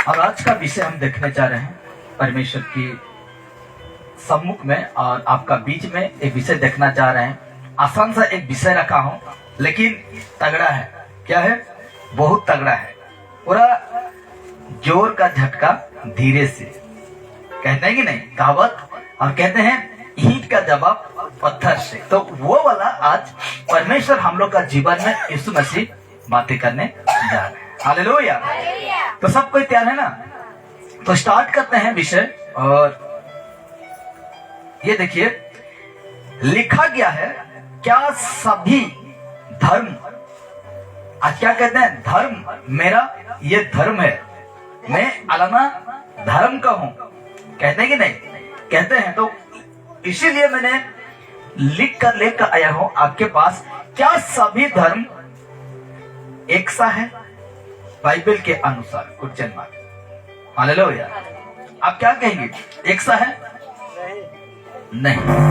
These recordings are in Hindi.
और आज का विषय हम देखने जा रहे हैं परमेश्वर की सम्मुख में और आपका बीच में एक विषय देखना जा रहे हैं। आसान सा एक विषय रखा हूं लेकिन तगड़ा है। क्या है? बहुत तगड़ा है। पूरा जोर का झटका धीरे से, कहते हैं कि नहीं कहावत, और कहते हैं ईंट का जवाब पत्थर से। तो वो वाला आज परमेश्वर हम लोग का जीवन में यीशु मसीह बातें करने जा रहे हैं। हालेलुया। तो सब कोई तैयार है ना? तो स्टार्ट करते हैं विषय। और ये देखिए लिखा गया है, क्या सभी धर्म, आज क्या कहते हैं? धर्म मेरा ये धर्म है, मैं अलाना धर्म का हूं। कहते हैं कि नहीं? कहते हैं। तो इसीलिए मैंने लिख कर लेकर आया हूं आपके पास, क्या सभी धर्म एक सा है बाइबल के अनुसार? Question mark. हालेलुया। आप क्या कहेंगे? एक सा है? नहीं।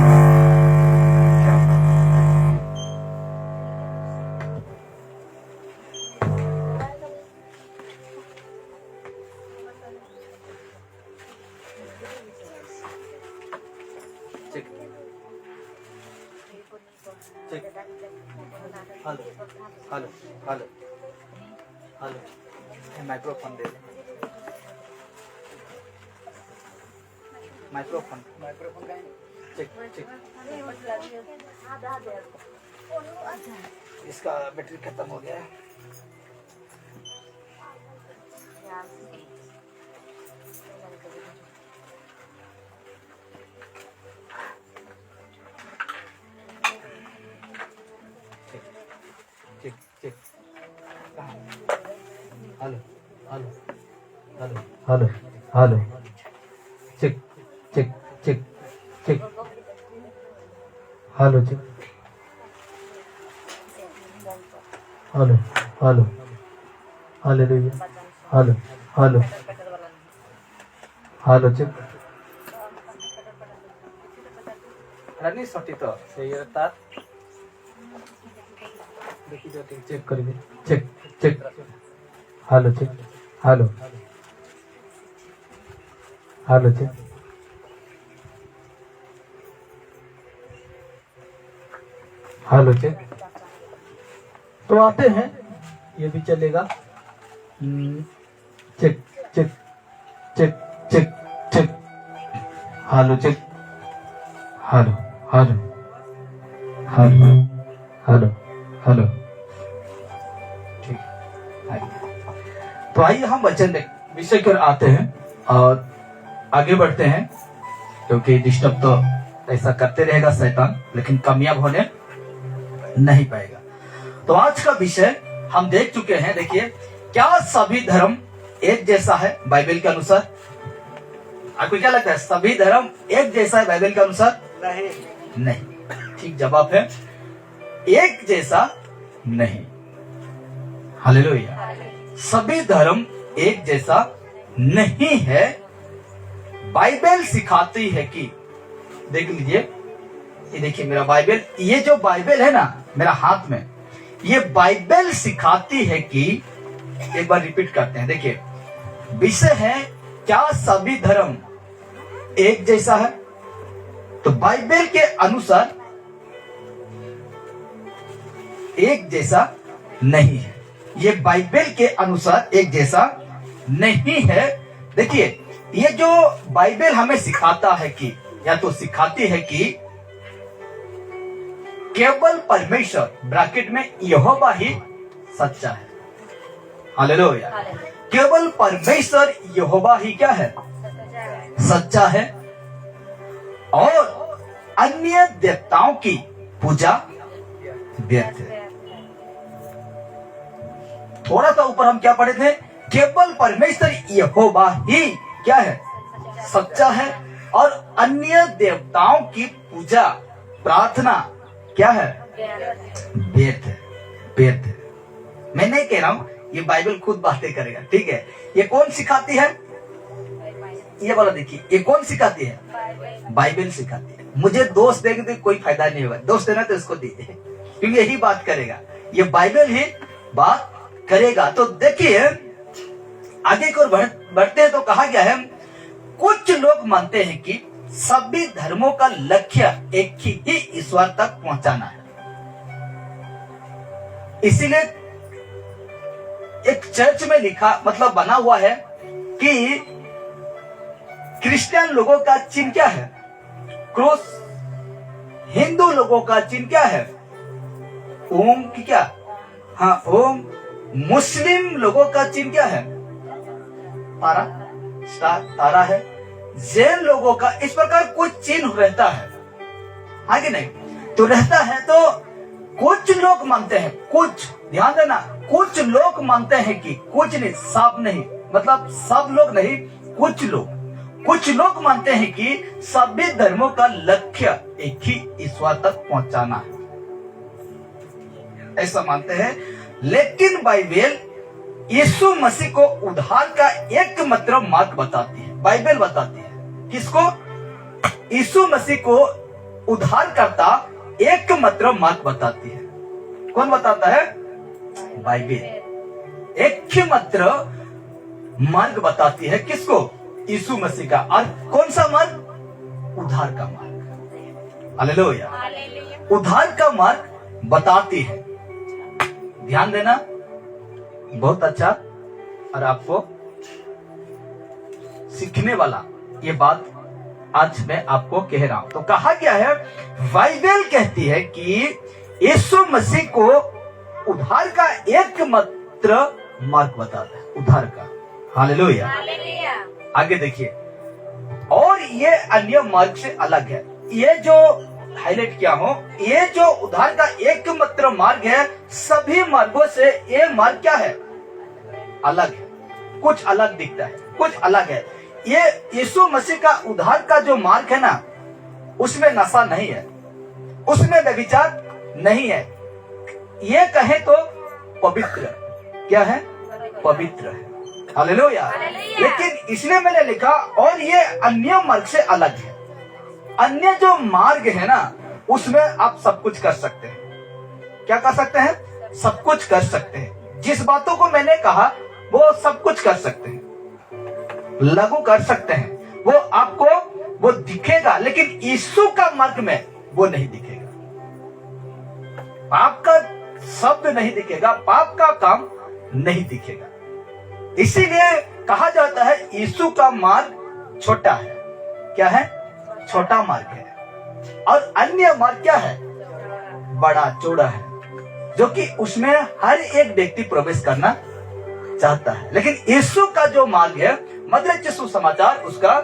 Hello hello hello hello, microphone दे दे। माइक्रोफोन का चेक चेक। इसका बैटरी खत्म हो गया है। Check check. Hello hello hello hello hello, check check check check. Hello check. Hello hello hallelujah. Hello hello hello check. रानी सटी तो सही रहता। देखिए चेक करिए। Check check. Hello check. Hello hello check. Hello check. तो आते हैं, ये भी चलेगा। Check check check check check. Hello check. Hello hello hello hello hello. ठीक है। तो आइए हम वचन विषय कर आते हैं और आगे बढ़ते हैं, क्योंकि डिस्टर्ब तो ऐसा करते रहेगा शैतान, लेकिन कामयाब होने नहीं पाएगा। तो आज का विषय हम देख चुके हैं। देखिए, क्या सभी धर्म एक जैसा है बाइबल के अनुसार? आपको क्या लगता है? सभी धर्म एक जैसा है बाइबल के अनुसार? नहीं। ठीक जवाब है, एक जैसा नहीं। हालेलुया। सभी धर्म एक जैसा नहीं है। बाइबल सिखाती है कि, देख लीजिए, ये देखिए मेरा बाइबल, ये जो बाइबल है ना मेरा हाथ में, ये बाइबल सिखाती है कि, एक बार रिपीट करते हैं। देखिए विषय है, क्या सभी धर्म एक जैसा है? तो बाइबल के अनुसार एक जैसा नहीं है। ये बाइबल के अनुसार एक जैसा नहीं है। देखिए, ये जो बाइबल हमें सिखाता है कि, या तो सिखाती है कि केवल परमेश्वर, ब्रैकेट में यहोवा ही सच्चा है। हालेलुया। केवल परमेश्वर यहोवा ही क्या है? सच्चा है। और अन्य देवताओं की पूजा व्यर्थ है। थोड़ा सा ऊपर हम क्या पढ़े थे? केवल परमेश्वर यहोवा ही क्या है? सच्चा है। और अन्य देवताओं की पूजा, प्रार्थना क्या है? व्यर्थ है। व्यर्थ है। मैं नहीं कह रहा हूं, ये बाइबल खुद बातें करेगा। ठीक है। ये कौन सिखाती है? ये वाला देखिए, ये कौन सिखाती है? बाइबल सिखाती है। मुझे दोस्त देंगे तो कोई फायदा नहीं होगा। दोस्त देना तो इसको दीजिए, क्योंकि यही बात करेगा। ये बाइबल ही बात करेगा। तो देखिए, आगे की ओर बढ़ते हैं तो कहा गया है, कुछ लोग मानते हैं कि सभी धर्मों का लक्ष्य एक ही ईश्वर तक पहुंचाना है। इसीलिए एक चर्च में लिखा मतलब बना हुआ है कि क्रिश्चियन लोगों का चिन्ह क्या है? क्रॉस। हिंदू लोगों का चिन्ह क्या है? ओम की क्या? हाँ, ओम। मुस्लिम लोगों का चिन्ह क्या है? तारा, स्टार, तारा है। जैन लोगों का इस प्रकार कुछ चिन्ह रहता है, आगे नहीं तो रहता है। तो कुछ लोग मानते हैं, कुछ ध्यान देना, कुछ लोग मानते हैं कि कुछ नहीं, सब नहीं, मतलब सब लोग नहीं, कुछ लोग मानते हैं कि सभी धर्मों का लक्ष्य एक ही ईश्वर तक पहुंचाना है, ऐसा मानते हैं। लेकिन बाइबल यीशु मसीह को उद्धार का एकमात्र मार्ग बताती है। बाइबल बताती है किसको? यीशु मसीह को उद्धार करता एकमात्र मार्ग बताती है। कौन बताता है? बाइबल एकमात्र मार्ग बताती है। किसको? यीशु मसीह का। और कौन सा मार्ग? उद्धार का मार्ग। हालेलुया। उद्धार का मार्ग बताती है। ध्यान देना, बहुत अच्छा और आपको सीखने वाला ये बात आज मैं आपको कह रहा हूं। तो कहा गया है, बाइबल कहती है कि यीशु मसीह को उद्धार का एकमात्र मार्ग बताता है, उद्धार का। हालेलुया। आगे देखिए, और ये अन्य मार्ग से अलग है। ये जो हाईलाइट किया हो, ये जो उद्धार का एकमात्र मार्ग है, सभी मार्गों से ये मार्ग क्या है? अलग है, कुछ अलग दिखता है, कुछ अलग है। ये यीशु मसीह का उद्धार का जो मार्ग है ना, उसमें नशा नहीं है, उसमें व्यभिचार नहीं है। ये कहे तो पवित्र, क्या है? पवित्र है। हालेलुया। लेकिन इसलिए मैंने लिखा, और ये अन्य मार्ग से अलग है। अन्य जो मार्ग है ना, उसमें आप सब कुछ कर सकते हैं। क्या कर सकते हैं? सब कुछ कर सकते हैं। जिस बातों को मैंने कहा वो सब कुछ कर सकते हैं, लागू कर सकते हैं। वो आपको वो दिखेगा, लेकिन यीशु का मार्ग में वो नहीं दिखेगा। पाप का शब्द नहीं दिखेगा, पाप का काम नहीं दिखेगा। इसीलिए कहा जाता है यीशु का मार्ग छोटा है। क्या है? छोटा मार्ग है। और अन्य मार्ग क्या है? बड़ा, चौड़ा है, जो कि उसमें हर एक व्यक्ति प्रवेश करना चाहता है। लेकिन यीशु का जो मार्ग है, मत्ती सुसमाचार उसका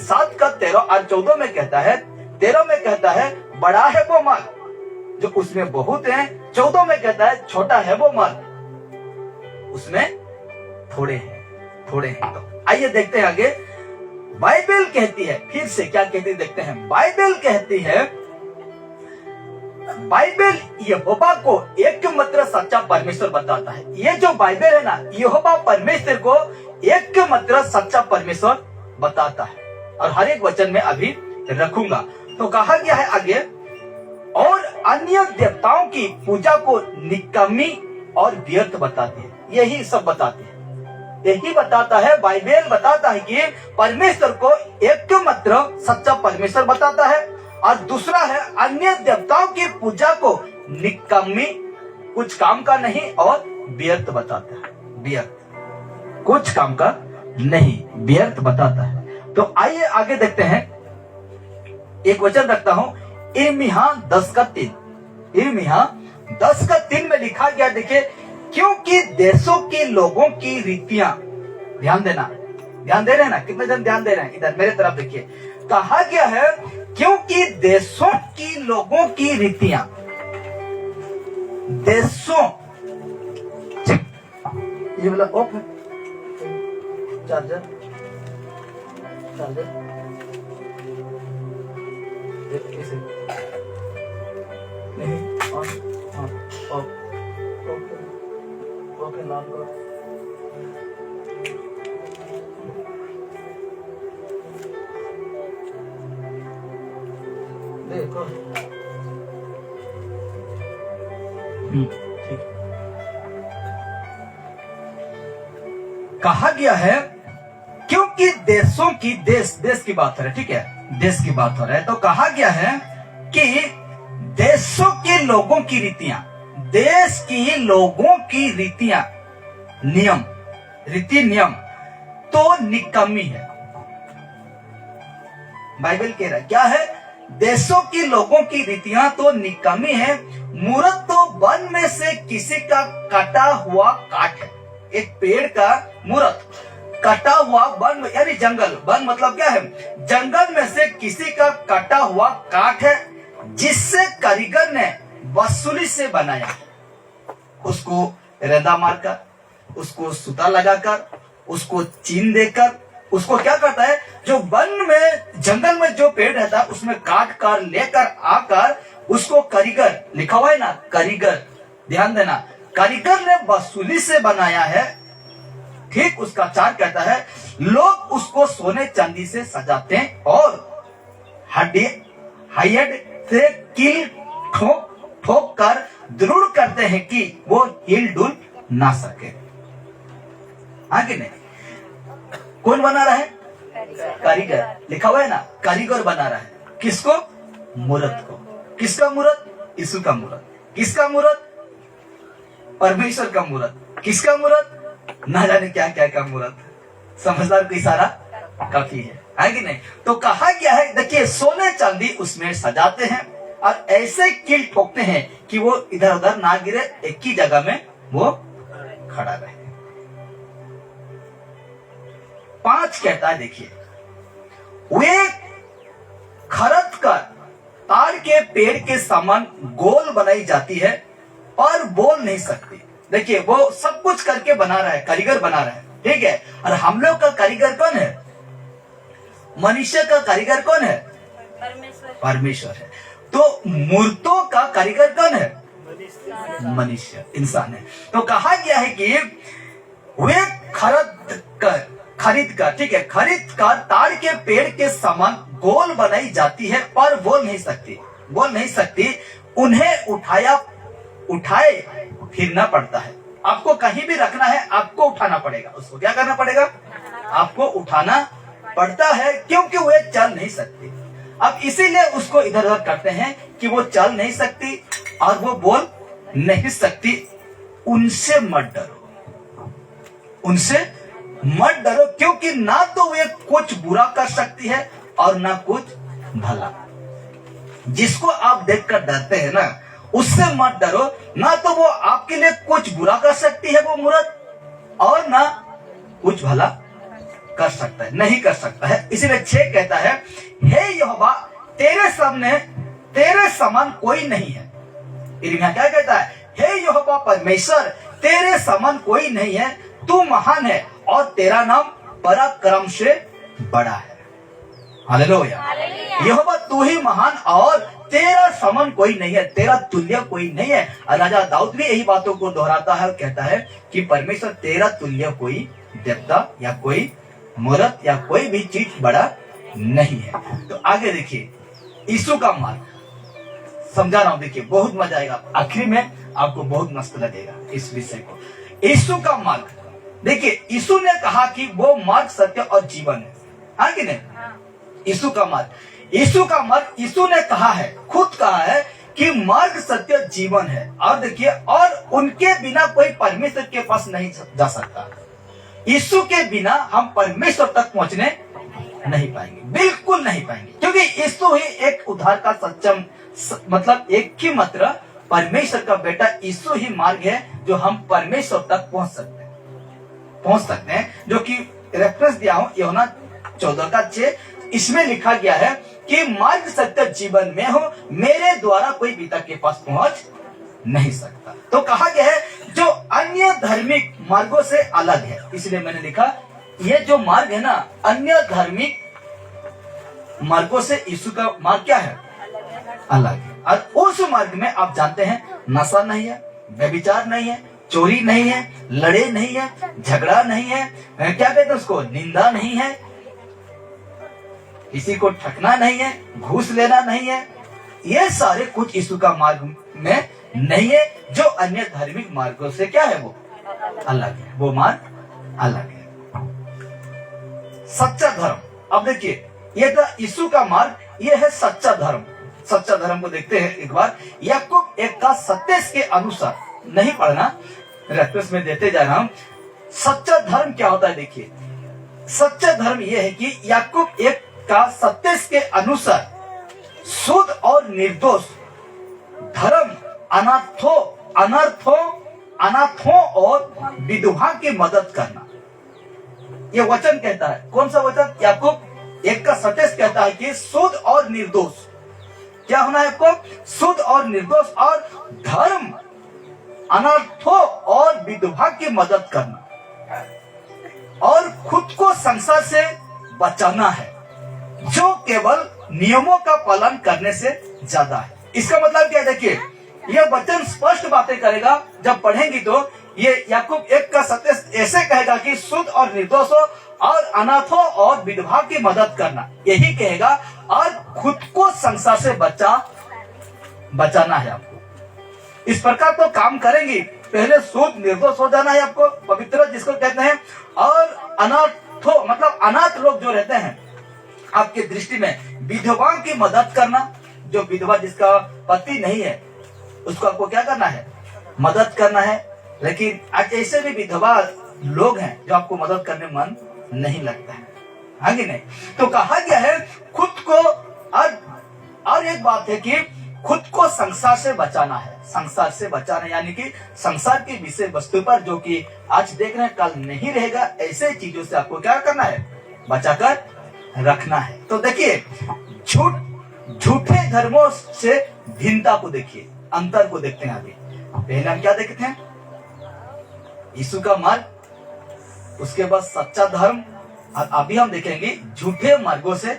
7 का 13 और 14 में कहता है, 13 में कहता है बड़ा है वो मार्ग जो उसमें बहुत है, 14 में कहता है छोटा है वो मार्ग उसमें थोड़े हैं। तो आइए देखते हैं आगे। बाइबल कहती है, फिर से क्या कहती है देखते हैं। बाइबल कहती है, बाइबल यहोवा को एकमात्र सच्चा परमेश्वर बताता है। ये जो बाइबल है ना, यहोवा परमेश्वर को एकमात्र सच्चा परमेश्वर बताता है। और हर एक वचन में अभी रखूंगा। तो कहा गया है आगे, और अन्य देवताओं की पूजा को निकम्मी और व्यर्थ बताती है। यही सब बताती है, यही बताता है। बाइबल बताता है कि परमेश्वर को एकमात्र सच्चा परमेश्वर बताता है। और दूसरा है, अन्य देवताओं की पूजा को निकम्मी, कुछ काम का नहीं, और व्यर्थ बताता है। व्यर्थ, कुछ काम का नहीं, व्यर्थ बताता है। तो आइए आगे देखते हैं। एक वचन रखता हूं, यिर्मयाह 10 का 3। यिर्मयाह 10 का 3 में लिखा गया, देखिए, क्योंकि देशों के लोगों की रीतियां, ध्यान देना, ध्यान दे रहे हैं ना? कितने जन ध्यान दे रहे हैं? इधर मेरे तरफ देखिए। कहा गया है, क्योंकि देशों की लोगों की रीतियां, देशों, ये वाला ऑफ है, चार्जर इसे नहीं, ऑन, ऑफ, ओके, लॉक करो। देखो, ठीक। कहा गया है, क्योंकि देशों की देश की बात हो रही है, ठीक है, देश की बात हो रहा है, तो कहा गया है कि देशों के लोगों की रीतियां, देश की लोगों की रीतियां, नियम, रीति नियम तो निकम्मी है। बाइबल कह रहा है क्या है? देशों के लोगों की रीतियां तो निकम्मी है, मूरत तो वन में से किसी का कटा हुआ काठ है। एक पेड़ का मूरत कटा हुआ वन, यानी जंगल, वन मतलब क्या है? जंगल में से किसी का कटा हुआ काठ है, जिससे कारीगर ने वसूली से बनाया। उसको रेंदा मारकर, उसको सूता लगाकर, उसको चीन देकर, उसको क्या करता है, जो वन में जंगल में जो पेड़ रहता है उसमें काट कर लेकर आकर उसको कारीगर, लिखा हुआ है ना कारीगर, ध्यान देना, कारीगर ने वसूली से बनाया है। ठीक उसका 4 कहता है, लोग उसको सोने चांदी से सजाते हैं और हाइड से कील ठोक ठोक कर दृढ़ करते हैं कि वो हिल डुल ना सके। आगे नहीं, कौन बना रहा है? कारीगर, लिखा हुआ है ना कारीगर बना रहा है। किसको? मूरत को। किसका मूरत? यीशु का मूरत। किसका मूरत? परमेश्वर का मूरत। किसका मूरत? ना जाने क्या क्या का मूरत। समझदार को इशारा काफी है कि नहीं? तो कहा गया है, देखिए, सोने चांदी उसमें सजाते हैं और ऐसे कील ठोकते हैं कि वो इधर उधर ना गिरे, एक ही जगह में वो खड़ा रहे। 5 कहता है, देखिए, वे खरद कर ताड़ के पेड़ के समान गोल बनाई जाती है और बोल नहीं सकती। देखिए, वो सब कुछ करके बना रहा है, कारीगर बना रहा है, ठीक है। और हम लोग का कारीगर कौन है? मनुष्य का कारीगर कौन है? परमेश्वर है। तो मूर्तों का कारीगर कौन है? मनुष्य, इंसान है। तो कहा गया है कि वे खरीद कर, ठीक है, खरीद कर ताड़ के पेड़ के समान गोल बनाई जाती है पर बोल नहीं सकती। उन्हें उठाए फिरना पड़ता है। आपको कहीं भी रखना है, आपको उठाना पड़ेगा। उसको क्या करना पड़ेगा? आपको उठाना पड़ता है, क्योंकि वे चल नहीं सकती। अब इसीलिए उसको इधर उधर करते हैं कि वो चल नहीं सकती और वो बोल नहीं सकती। उनसे मत डरो, उनसे मत डरो, क्योंकि ना तो वे कुछ बुरा कर सकती है और ना कुछ भला। जिसको आप देखकर डरते हैं ना, उससे मत डरो। ना तो वो आपके लिए कुछ बुरा कर सकती है वो मूरत, और ना कुछ भला कर सकता है, नहीं कर सकता है। इसीलिए 6 कहता है, हे यहोवा, तेरे समान कोई नहीं है। यिर्मयाह क्या कहता है? हे यहोवा परमेश्वर, तेरे समान कोई नहीं है, तू महान है और तेरा नाम पराक्रम से बड़ा है। हालेलुया। यहोवा, तू ही महान और तेरा समान कोई नहीं है, तेरा तुल्य कोई नहीं है। और राजा दाऊद भी यही बातों को दोहराता है और कहता है कि परमेश्वर, तेरा तुल्य कोई देवता या कोई मूरत या कोई भी चीज बड़ा नहीं है। तो आगे देखिए, यीशु का मार्ग समझा रहा हूं, देखिए बहुत मजा आएगा, आखिर में आपको बहुत मस्त लगेगा इस विषय को। यीशु का मार्ग, देखिए, यीशु ने कहा कि वो मार्ग, सत्य और जीवन है, हाँ कि नहीं? यीशु का मार्ग, यीशु ने कहा है, खुद कहा है कि मार्ग, सत्य, जीवन है। और देखिए, और उनके बिना कोई परमेश्वर के पास नहीं जा सकता। यीशु के बिना हम परमेश्वर तक पहुंचने नहीं पाएंगे, बिल्कुल नहीं पाएंगे, क्योंकि यीशु ही एक उद्धार का सच्चा, मतलब एक ही मात्र परमेश्वर का बेटा यीशु ही मार्ग है जो हम परमेश्वर तक पहुंच सकते हैं। जो कि रेफरेंस दिया हूं यूहन्ना 14:6, इसमें लिखा गया है कि मार्ग, सत्य, जीवन में हो, मेरे द्वारा कोई पिता के पास पहुंच नहीं सकता। तो कहा गया है जो अन्य धार्मिक मार्गों से अलग है, इसलिए मैंने लिखा ये जो मार्ग है ना, अन्य धार्मिक मार्गों से यीशु का मार्ग क्या है? अलग है। और उस मार्ग में आप जानते हैं, नशा नहीं है, व्यभिचार नहीं है, चोरी नहीं है, लड़े नहीं है, झगड़ा नहीं है, क्या कहते हैं उसको, निंदा नहीं है, किसी को ठगना नहीं है, घूस लेना नहीं है। ये सारे कुछ यीशु का मार्ग में नहीं है, जो अन्य धार्मिक मार्गों से क्या है, वो अलग है, वो मार्ग अलग है। सच्चा धर्म। अब देखिए, ये था यीशु का मार्ग, ये है सच्चा धर्म। सच्चा धर्म को देखते हैं एक बार। याकूब 1 का 27 के अनुसार, नहीं पढ़ना, रेफरेंस में देते जा रहा हूं। सच्चा धर्म क्या होता है देखिए, सच्चा धर्म यह है कि याकूब 1 का 27 के अनुसार शुद्ध और निर्दोष धर्म अनाथों और विधवा की मदद करना। ये वचन कहता है, कौन सा वचन? याकूब 1 का 27 कहता है कि शुद्ध और निर्दोष क्या होना है आपको? शुद्ध और निर्दोष, और धर्म अनाथों और विधवा की मदद करना, और खुद को संसार से बचाना है जो केवल नियमों का पालन करने से ज्यादा है। इसका मतलब क्या है? देखिए, यह वचन स्पष्ट बातें करेगा। जब पढ़ेंगी तो ये याकूब 1 का 27 ऐसे कहेगा कि शुद्ध और निर्दोष हो, और अनाथों और विधवा की मदद करना, यही कहेगा, और खुद को संसार से बचाना है आपको। इस प्रकार तो काम करेंगी, पहले शुद्ध निर्दोष हो जाना है आपको, पवित्र जिसको कहते हैं, और अनाथों मतलब अनाथ लोग जो रहते हैं आपके दृष्टि में, विधवाओं की मदद करना। जो विधवा जिसका पति नहीं है उसको आपको क्या करना है? मदद करना है। लेकिन आज ऐसे भी विधवा लोग हैं जो आपको मदद करने में मन नहीं लगता है, हाँ कि नहीं? तो कहा गया है खुद को, और एक बात है कि खुद को संसार से बचाना है। संसार से बचाना यानी कि संसार की विषय वस्तु पर, जो कि आज देख रहे हैं कल नहीं रहेगा, ऐसे चीजों से आपको क्या करना है? बचाकर रखना है। तो देखिए, झूठे धर्मों से भिन्नता को देखिए, अंतर को देखते हैं। अभी पहले हम क्या देखते हैं? यीशु का मार्ग, उसके बाद सच्चा धर्म, और अभी हम देखेंगे झूठे मार्गों से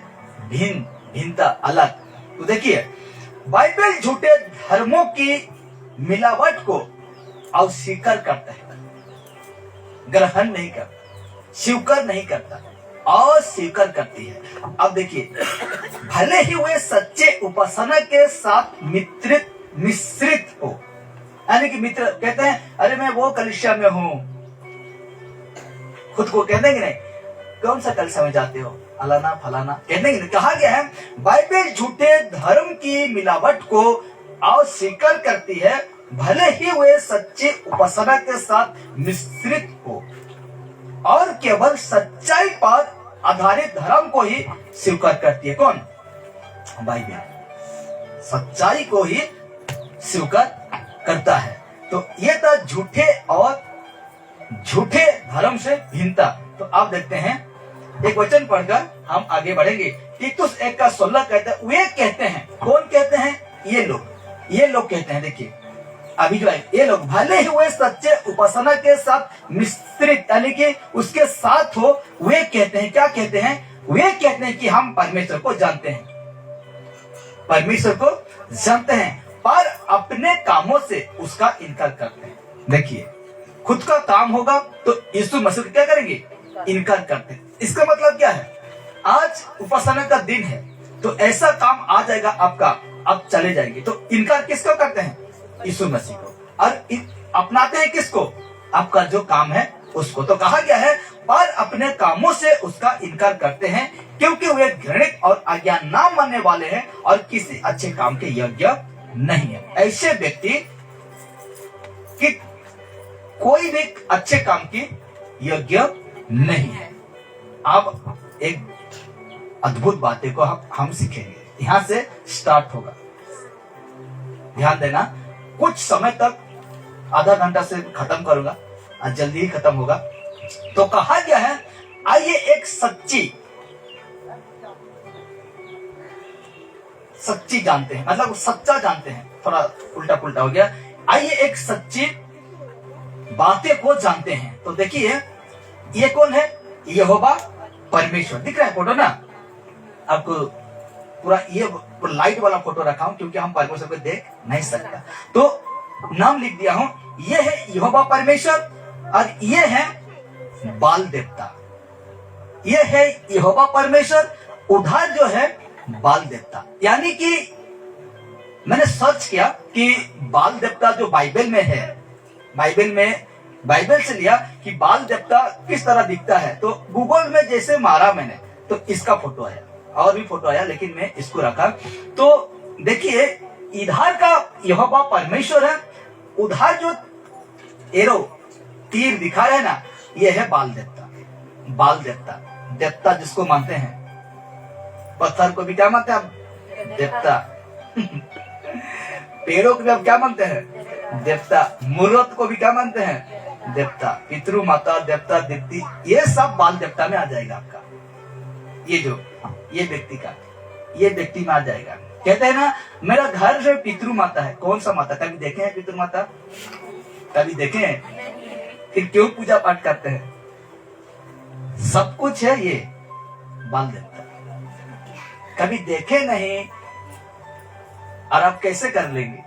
भिन्नता, अलग। तो देखिए, बाइबल झूठे धर्मों की मिलावट को अस्वीकार करता है, ग्रहण नहीं करता, स्वीकार नहीं करता, और स्वीकार करती है। अब देखिए, भले ही वे सच्चे उपासना के साथ मिश्रित हो, यानी कि मित्र कहते हैं अरे मैं वो कलीसिया में हूं, खुद को कहते हैं कि नहीं, कौन सा कलीसिया में जाते हो, अलाना फलाना कहते हैं। कहा गया है बाइबल झूठे धर्म की मिलावट को अस्वीकार करती है, भले ही वे सच्चे उपासना के साथ मिश्रित हो, और केवल सच्चाई पर आधारित धर्म को ही स्वीकार करती है। कौन? बाइबल सच्चाई को ही स्वीकार करता है। तो ये था झूठे धर्म से भिन्नता। तो आप देखते हैं, एक वचन पढ़कर हम आगे बढ़ेंगे। तीतुस 1 का 16 कहते हैं, वे कहते हैं, कौन कहते हैं? ये लोग कहते हैं। देखिए, अभी जो है ये लोग, भले ही वे सच्चे उपासना के साथ मिश्रित यानी कि उसके साथ हो, वे कहते हैं, क्या कहते हैं? वे कहते हैं कि हम परमेश्वर को जानते हैं, पर अपने कामों से उसका इनकार करते हैं। देखिए, खुद का काम होगा तो यीशु मसीह क्या करेंगे? इनकार करते हैं। इसका मतलब क्या है? आज उपासना का दिन है तो ऐसा काम आ जाएगा आपका, आप चले जाएंगे, तो इनकार किसको करते हैं? यीशु मसीह को। और अपनाते हैं किसको? आपका जो काम है उसको। तो कहा गया है पर अपने कामों से उसका इनकार करते हैं, क्योंकि वे घृणित और आज्ञा ना मानने वाले हैं और किसी अच्छे काम के योग्य नहीं है। ऐसे व्यक्ति कि कोई भी अच्छे काम की योग्य नहीं है। अब एक अद्भुत बातें को हम सीखेंगे, यहां से स्टार्ट होगा। ध्यान देना, कुछ समय तक, आधा घंटा से खत्म करूंगा, जल्दी ही खत्म होगा। तो कहा गया है, आइए एक सच्ची जानते हैं, मतलब सच्चा जानते हैं, थोड़ा उल्टा पुल्टा हो गया। आइए एक सच्ची बातें को जानते हैं। तो देखिए, ये कौन है? यहोवा परमेश्वर। दिख रहा है फोटो ना आपको? पूरा ये लाइट वाला फोटो रखा हूं क्योंकि हम परमेश्वर को देख नहीं सकता, तो नाम लिख दिया हूं। ये है यहोवा परमेश्वर, और ये है बाल देवता। ये है यहोवा परमेश्वर, उधर जो है बाल देवता। यानी कि मैंने सर्च किया कि बाल देवता जो बाइबल में है, बाइबल में बाइबल से लिया कि बाल देवता किस तरह दिखता है। तो गूगल में जैसे मारा मैंने तो इसका फोटो आया, और भी फोटो आया, लेकिन मैं इसको रखा। तो देखिए इधर का यहोवा परमेश्वर है, उधर जो एरो तीर दिखा रहे हैं ना, ये है बाल देवता। बाल देवता, देवता जिसको मानते हैं, पत्थर को भी क्या मानते हैं हम? देवता। पेड़ों को भी हम क्या मानते हैं? देवता। मूर्त को भी क्या मानते हैं? देवता। पितृ माता देवता दिव्य, ये सब बाल देवता में आ जाएगा आपका। ये व्यक्ति का, ये व्यक्ति में आ जाएगा। कहते हैं ना मेरा घर जो पितृ माता है। कौन सा माता? कभी देखे हैं पितृ माता? कभी देखे हैं? फिर क्यों पूजा पाठ करते हैं? सब कुछ है ये बाल देवता। कभी देखे नहीं और आप कैसे कर लेंगे?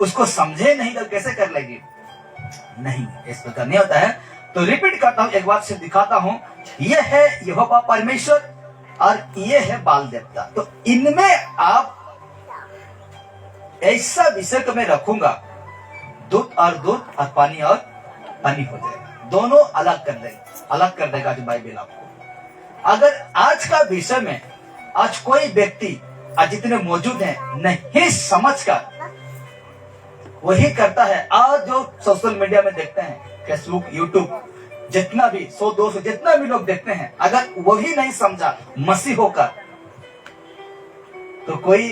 उसको समझे नहीं तो कैसे कर लेंगे? नहीं, इस प्रकार नहीं होता है। तो रिपीट करता हूं, एक बार से दिखाता हूं। यह है यहोवा परमेश्वर और ये है बाल देवता। तो इनमें आप ऐसा विषय को मैं रखूंगा, दूध और दूध और पानी हो जाएगा। दोनों अलग कर देगा जो बाइबल आपको। अगर आज का विषय में आज कोई व्यक्ति, आज जितने मौजूद हैं, नहीं समझकर वही करता है। आज जो सोशल मीडिया में देखते हैं, फेसबुक, यूट्यूब, जितना भी 100-200 जितना भी लोग देखते हैं, अगर वही नहीं समझा मसीह होकर, तो कोई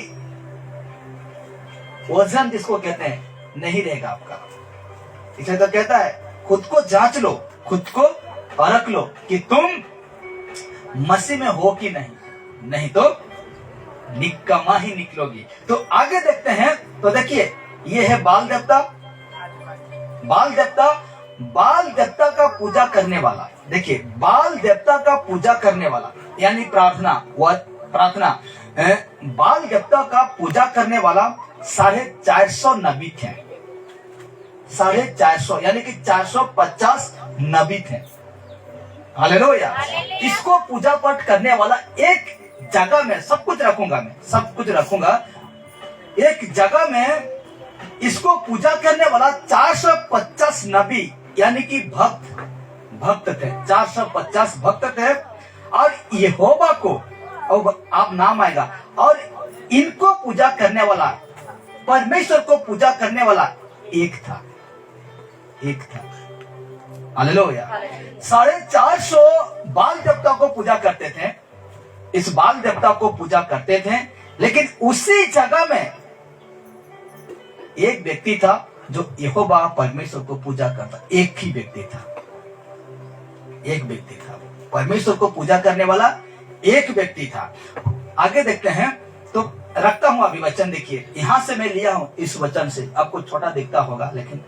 वजन जिसको कहते हैं नहीं रहेगा आपका। इसलिए तो कहता है खुद को जांच लो, खुद को परख लो कि तुम मसीह में हो कि नहीं तो निकम्मा ही निकलोगी। तो आगे देखते हैं। तो देखिए ये है बाल देवता। बाल देवता का पूजा करने वाला। देखिए बाल देवता का पूजा करने वाला यानी प्रार्थना, बाल देवता का पूजा करने वाला 450 नबी थे। 450 यानी कि 450 नबी थे। हालेलुया। इसको पूजा पाठ करने वाला एक जगह में, सब कुछ रखूंगा एक जगह में। इसको पूजा करने वाला 450 नबी यानी कि भक्त थे। 450 भक्त थे। और यहोवा को, और आप नाम आएगा, और इनको पूजा करने वाला, परमेश्वर को पूजा करने वाला एक था। हालेलुया। 450 बाल देवता को पूजा करते थे। इस बाल देवता को पूजा करते थे, लेकिन उसी जगह में एक व्यक्ति था जो यहोवा परमेश्वर को पूजा करता। एक व्यक्ति था परमेश्वर को पूजा करने वाला, एक व्यक्ति था। आगे देखते हैं। तो रखता हूं अभी वचन। देखिए यहां से मैं लिया हूं, इस वचन से। आपको छोटा दिखता होगा, लेकिन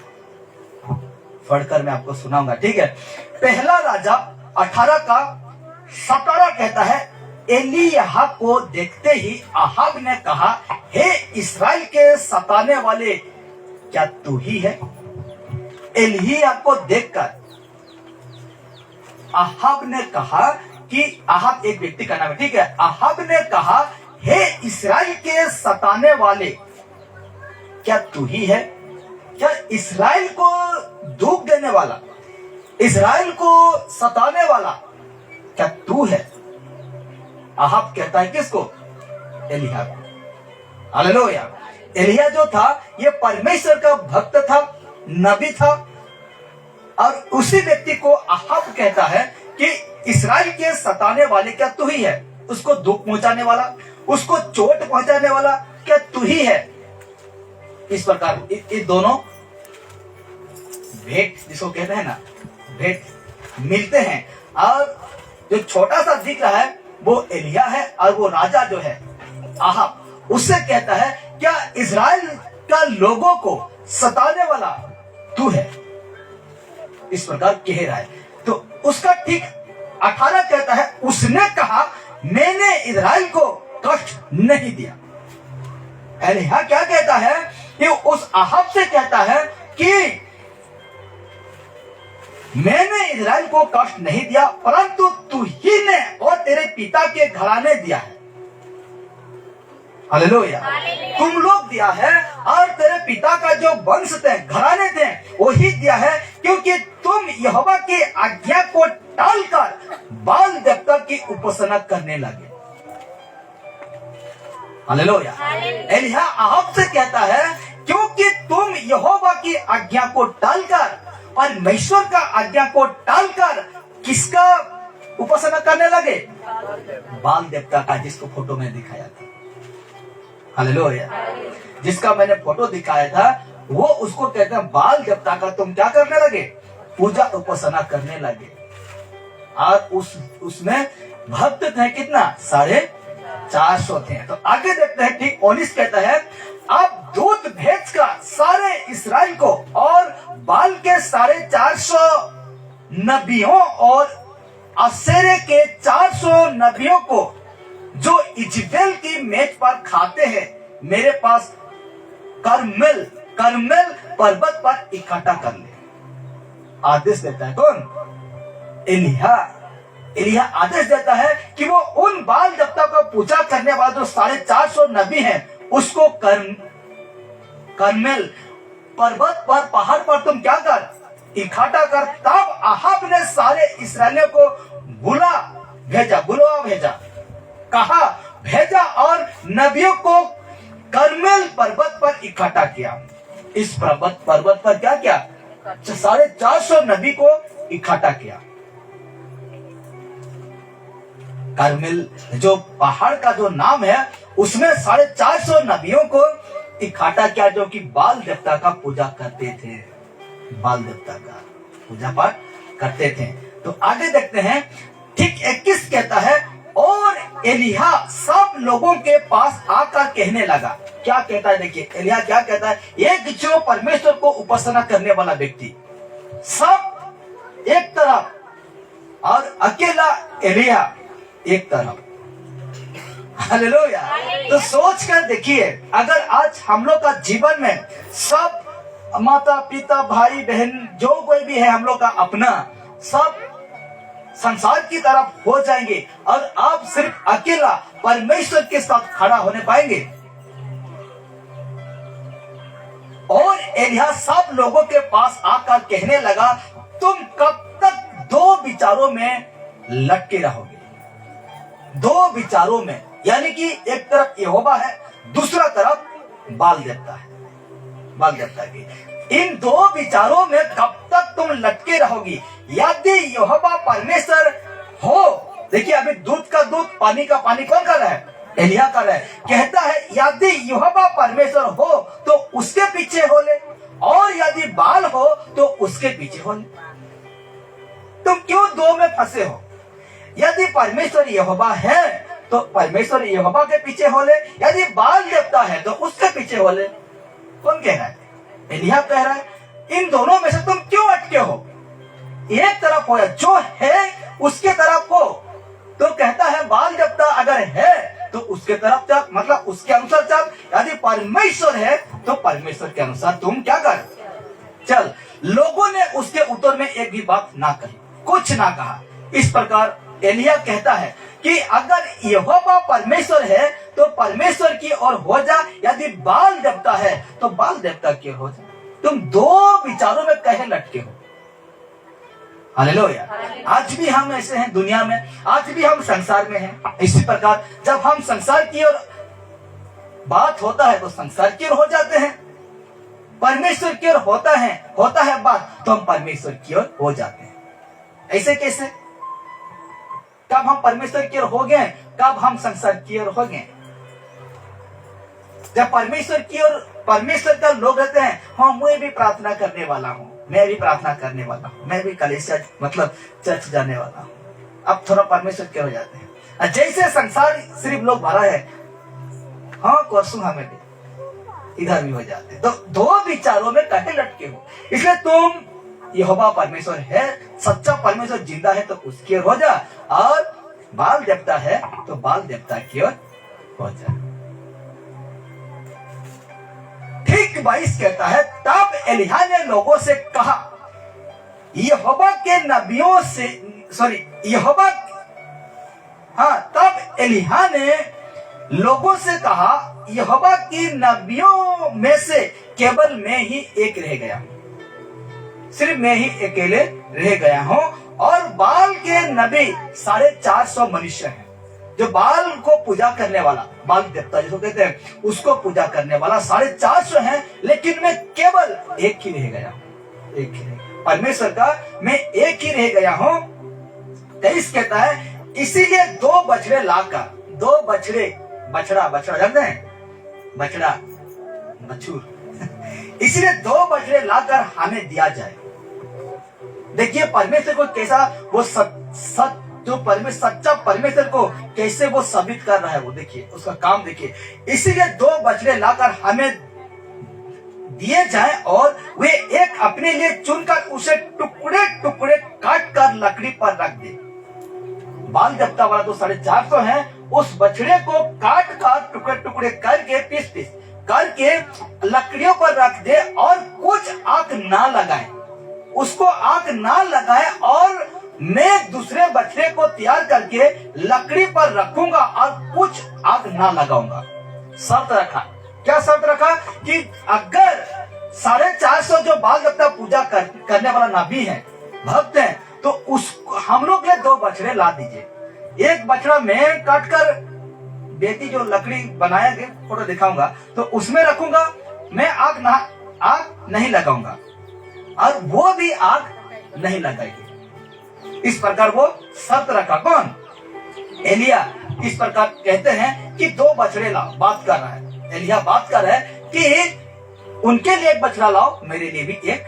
पढ़कर मैं आपको सुनाऊंगा, ठीक है। पहला राजा 18 का 17 कहता है, एलिय्याह को देखते ही अहाब ने कहा, हे इस्राएल के सताने वाले, क्या तू ही है? एलिय्याह को देखकर अहाब ने कहा कि, अहाब एक व्यक्ति का नाम है, ठीक है। अहाब ने कहा, हे इस्राएल के सताने वाले, क्या तू ही है? क्या इस्राएल को दुख देने वाला, इस्राएल को सताने वाला, क्या तू है? अहाब कहता है किसको? एलिय्याह को। हालेलुया। एलिय्याह जो था ये परमेश्वर का भक्त था, नबी था। और उसी व्यक्ति को अहाब कहता है कि इस्राएल के सताने वाले, क्या तू ही है? उसको दुख पहुंचाने वाला, उसको चोट पहुंचाने वाला, क्या तू ही है? इस प्रकार ये दोनों भेंट, जिसको कहते हैं ना, भेंट मिलते हैं। और जो छोटा सा दिख रहा है वो एलिय्याह है, और वो राजा जो है अहाब, उससे कहता है, क्या इस्राएल का लोगों को सताने वाला तू है? इस प्रकार कह रहा है। तो उसका ठीक 18 कहता है, उसने कहा, मैंने इस्राएल को कष्ट नहीं दिया। एलिय्याह क्या कहता है कि उस अहाब से कहता है कि मैंने इस्राएल को कष्ट नहीं दिया, परंतु तू ही ने और तेरे पिता के घराने दिया है। हालेलुया। तुम लोग दिया है और तेरे पिता का जो वंश थे, घराने थे, वही दिया है, क्योंकि तुम यहोवा की आज्ञा को टालकर बाल देवता की उपासना करने लगे। हालेलुया। एलिय्याह अहाब से कहता है, क्योंकि तुम यहोवा की आज्ञा को टालकर, परमेश्वर का आज्ञा को टालकर किसका उपासना करने लगे? बाल देवता का, जिसको फोटो में दिखाया था। हालेलुया। जिसका मैंने फोटो दिखाया था, वो उसको कहते हैं बाल देवता का तुम क्या करने लगे? पूजा उपासना करने लगे। और उसमें भक्त थे कितना? 450 थे। तो आगे देखते हैं, ठीक 19 कहता है, अब दूत भेजकर सारे इस्राएल को और बाल के 450 नबियों और अशेरे के 400 नबियों को जो इजबेल की मेज पर खाते हैं, मेरे पास करमेल पर्वत पर इकट्ठा कर ले। आदेश देता है कौन? एलिय्याह आदेश देता है कि वो उन बाल देवता को पूजा करने वाले जो 450 नबी हैं, उसको करमेल पर्वत पर, पहाड़ पर तुम क्या कर? इकट्ठा कर। तब अहाब ने सारे इस्राएलियों को भेजा और नबियों को करमेल पर्वत पर इकट्ठा किया। इस पर्वत पर क्या किया? 450 नबी को इकट्ठा किया। करमेल जो पहाड़ का जो नाम है, उसमें 450 नबियों को इकट्ठा किया, जो कि बाल देवता का पूजा करते थे। बाल देवता का पूजा पाठ करते थे। तो आगे देखते हैं, ठीक 21 कहता है, और एलिय्याह सब लोगों के पास आकर कहने लगा। क्या कहता है? देखिए एलिय्याह क्या कहता है, एक जो परमेश्वर को उपासना करने वाला व्यक्ति सब एक तरफ और अकेला एलिय्याह एक तरफ। हालेलुया। तो सोच कर देखिए, अगर आज हम लोग का जीवन में सब माता पिता भाई बहन जो कोई भी है हम लोग का अपना, सब संसार की तरफ हो जाएंगे और आप सिर्फ अकेला परमेश्वर के साथ खड़ा होने पाएंगे। और एलिय्याह सब लोगों के पास आकर कहने लगा, तुम कब तक दो विचारों में लटके रहोगे? दो विचारों में, यानी कि एक तरफ यहोवा है, दूसरा तरफ बाल देवता है। बाल देवता की इन दो विचारों में कब तक तुम लटके रहोगी? यदि यहोवा परमेश्वर हो, देखिए अभी दूध का दूध, पानी का पानी कौन कर रहा है? एलिय्याह कर रहा है। कहता है यदि यहोवा परमेश्वर हो तो उसके पीछे हो ले, और यदि बाल हो तो उसके पीछे हो ले। तुम क्यों दो में फंसे हो? यदि परमेश्वर यहोवा है तो परमेश्वर यहोवा के पीछे हो ले, यदि बाल देवता है तो उसके पीछे हो ले। कौन कह रहा है? एलिय्याह कह रहा है। इन दोनों में से तुम क्यों अटके हो? एक तरफ हो, जो है उसके तरफ हो। तो कहता है बाल देवता अगर है तो उसके तरफ चल, मतलब उसके अनुसार चल। यदि परमेश्वर है तो परमेश्वर के अनुसार तुम क्या कर चल। लोगों ने उसके उत्तर में एक भी बात ना कही, कुछ ना कहा। इस प्रकार एलिय्याह कहता है कि अगर यहोवा परमेश्वर है तो परमेश्वर की ओर हो जा, यदि बाल देवता है तो बाल देवता की ओर हो जा। तुम दो विचारों में कहे लटके हो। हालेलुया। आज भी हम ऐसे हैं दुनिया में, आज भी हम संसार में हैं। इसी प्रकार जब हम संसार की ओर बात होता है तो संसार की ओर हो जाते हैं, परमेश्वर की ओर होता है बात तो हम परमेश्वर की ओर हो जाते हैं। ऐसे कैसे? कब हम परमेश्वर की ओर हो गए, कब हम संसार की ओर हो गए? जब परमेश्वर की ओर, परमेश्वर का लोग रहते हैं, हाँ मैं भी प्रार्थना करने वाला हूँ, मैं भी प्रार्थना करने वाला हूँ, मैं भी कलीसिया मतलब चर्च जाने वाला हूँ। अब थोड़ा परमेश्वर की ओर हो जाते हैं। जैसे संसार सिर्फ लोग भरा है, हाँ कोर्सू हमें भी इधर भी हो जाते हैं। तो दो विचारों में कहे लटके हो। इसलिए तुम यहोवा परमेश्वर है, सच्चा परमेश्वर जिंदा है तो उसकी ओर हो जा, और बाल देवता है तो बाल देवता की ओर हो जा। ठीक 22 कहता है, तब एलिय्याह ने लोगों से कहा, यहोवा के नबियों से तब एलिय्याह ने लोगों से कहा, यहोवा की नबियों में से केवल मैं ही एक रह गया हूं, सिर्फ मैं ही अकेले रह गया हूं, और बाल के नबी 450 मनुष्य हैं। जो बाल को पूजा करने वाला, बाल देवता जिसको कहते हैं, उसको पूजा करने वाला 450 हैं, लेकिन मैं केवल एक ही रह गया हूं, एक ही परमेश्वर का मैं एक ही रह गया हूं। 23 कहता है, इसीलिए 2 बछड़े लाकर, 2 बछड़े, बछड़ा जानते हैं, बछड़ा बछूर इसलिए 2 बछड़े लाकर हमें दिया जाए। देखिए परमेश्वर को कैसा वो जो परमेश्वर, सच्चा परमेश्वर को कैसे वो साबित कर रहा है, वो देखिए उसका काम देखिए। इसीलिए 2 बछड़े लाकर हमें दिए जाए और वे एक अपने लिए चुनकर उसे टुकड़े टुकड़े काट कर लकड़ी पर रख दे। बाल देवता वाला तो 450 है, उस बछड़े को काट कर टुकड़े टुकड़े करके पीस करके लकड़ियों पर रख दे और कुछ आग ना लगाए, उसको आग ना लगाए, और मैं दूसरे बछड़े को तैयार करके लकड़ी पर रखूंगा और कुछ आग ना लगाऊंगा। शर्त रखा, क्या शर्त रखा कि अगर 450 जो बाल देवता पूजा करने वाला नबी है, भक्त है, तो उस हम लोग के 2 बछड़े ला दीजिए। एक बछड़ा मैं काट कर बेटी जो लकड़ी बनाया गया, फोटो दिखाऊंगा, तो उसमें रखूंगा, मैं आग नहीं लगाऊंगा और वो भी आग नहीं लगाएगी। इस प्रकार वो शर्त रखा। कौन? एलिया। इस प्रकार कहते हैं कि 2 बछड़े लाओ, बात कर रहा है एलिया, बात कर रहा है कि उनके लिए एक बछड़ा लाओ, मेरे लिए भी एक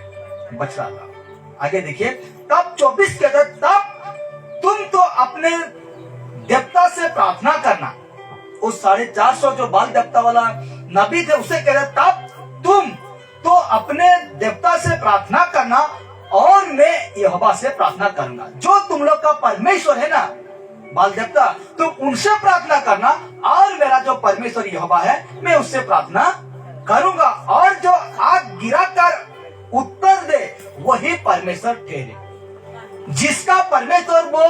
बछड़ा लाओ। आगे देखिए, तब 24 के अंदर, तब तुम तो अपने देवता से प्रार्थना करना। उस 450 जो बाल देवता वाला नबी थे, उसे कह रहे, तब तुम तो अपने देवता से प्रार्थना करना और मैं यहोवा से प्रार्थना करूंगा। जो तुम लोग का परमेश्वर है ना, बाल देवता, तुम उनसे प्रार्थना करना और मेरा जो परमेश्वर यहोवा है, मैं उससे प्रार्थना करूंगा, और जो आग गिरा कर उत्तर दे वही परमेश्वर ठहरे। जिसका परमेश्वर वो